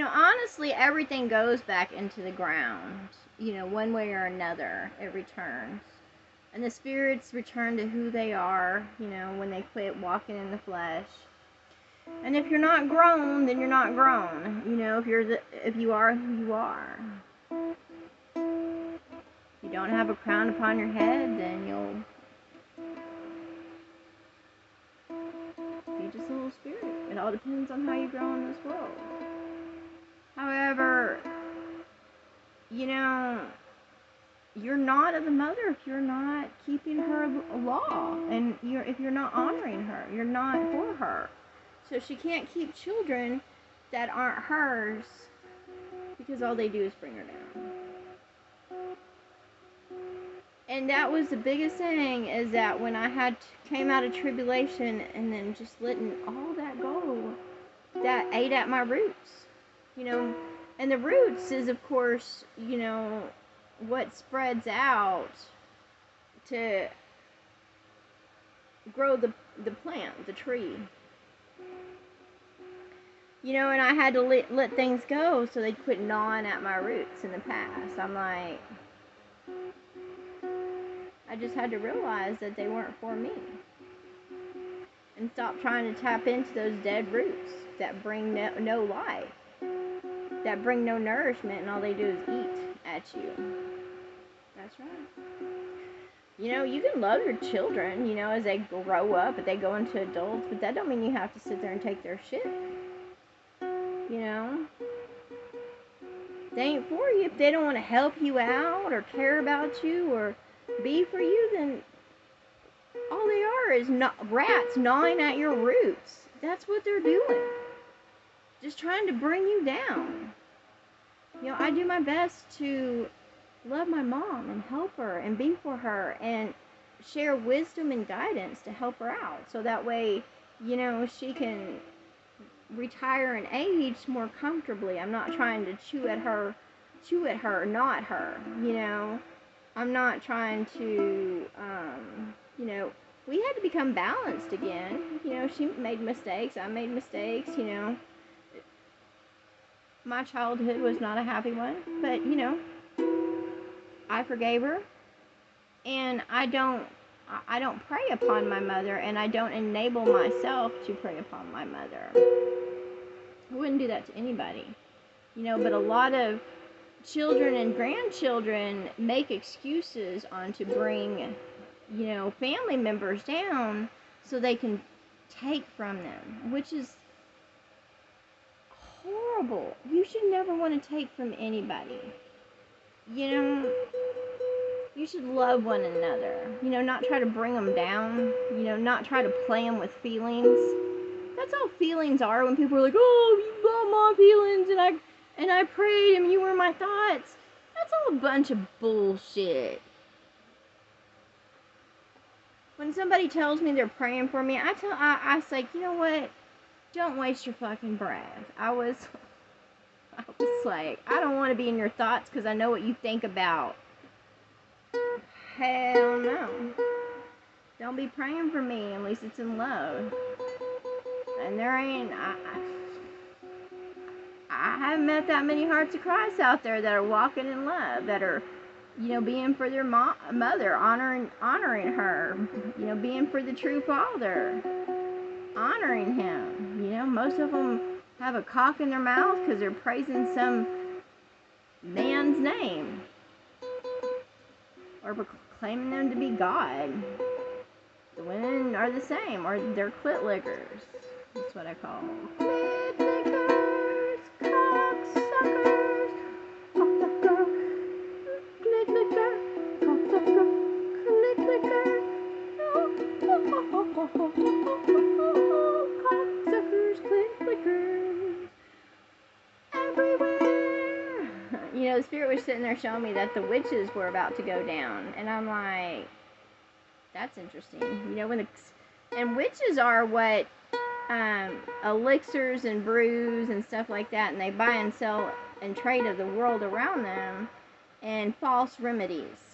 Honestly, everything goes back into the ground. One way or another, it returns. And the spirits return to who they are, when they quit walking in the flesh. And if you're not grown, then you're not grown. If you are who you are. If you don't have a crown upon your head, then you'll be just a little spirit. It all depends on how you grow in this world. However, you're not of the mother if you're not keeping her law, and if you're not honoring her, you're not for her. So she can't keep children that aren't hers, because all they do is bring her down. And that was the biggest thing, is that when I came out of tribulation and then just letting all that go, that ate at my roots. And the roots is, of course, what spreads out to grow the plant, the tree. And I had to let things go so they quit gnawing at my roots in the past. I'm like, I just had to realize that they weren't for me. And stop trying to tap into those dead roots that bring no life, that bring no nourishment, and all they do is eat at you. That's right. You can love your children, as they grow up, but they go into adults, but that don't mean you have to sit there and take their shit. They ain't for you. If they don't want to help you out or care about you or be for you, then all they are is rats gnawing at your roots. That's what they're doing. Just trying to bring you down. I do my best to love my mom and help her and be for her and share wisdom and guidance to help her out. So that way, she can retire and age more comfortably. I'm not trying to chew at her, not her, I'm not trying to, we had to become balanced again. She made mistakes, I made mistakes, My childhood was not a happy one, but, I forgave her, and I don't prey upon my mother, and I don't enable myself to prey upon my mother. I wouldn't do that to anybody, but a lot of children and grandchildren make excuses to bring, family members down so they can take from them, which is horrible. You should never want to take from anybody. You should love one another. Not try to bring them down. Not try to play them with feelings. That's all feelings are when people are like, oh, you love my feelings, and I prayed and you were my thoughts. That's all a bunch of bullshit. When somebody tells me they're praying for me, I say, you know what? Don't waste your fucking breath. I was like, I don't want to be in your thoughts because I know what you think about. Hell no. Don't be praying for me unless it's in love. And there ain't, I haven't met that many hearts of Christ out there that are walking in love, that are, being for their mother, honoring her, being for the true father, honoring him. Most of them have a cock in their mouth because they're praising some man's name or proclaiming them to be God. The women are the same, or they're clit lickers. That's what I call them. Clit lickers, cocksuckers, cocksucker, clit licker, cocksucker, clit licker, cocksuckers, clit lickers, everywhere. The spirit was sitting there showing me that the witches were about to go down, and I'm like, that's interesting. And witches are what elixirs and brews and stuff like that, and they buy and sell and trade of the world around them and false remedies.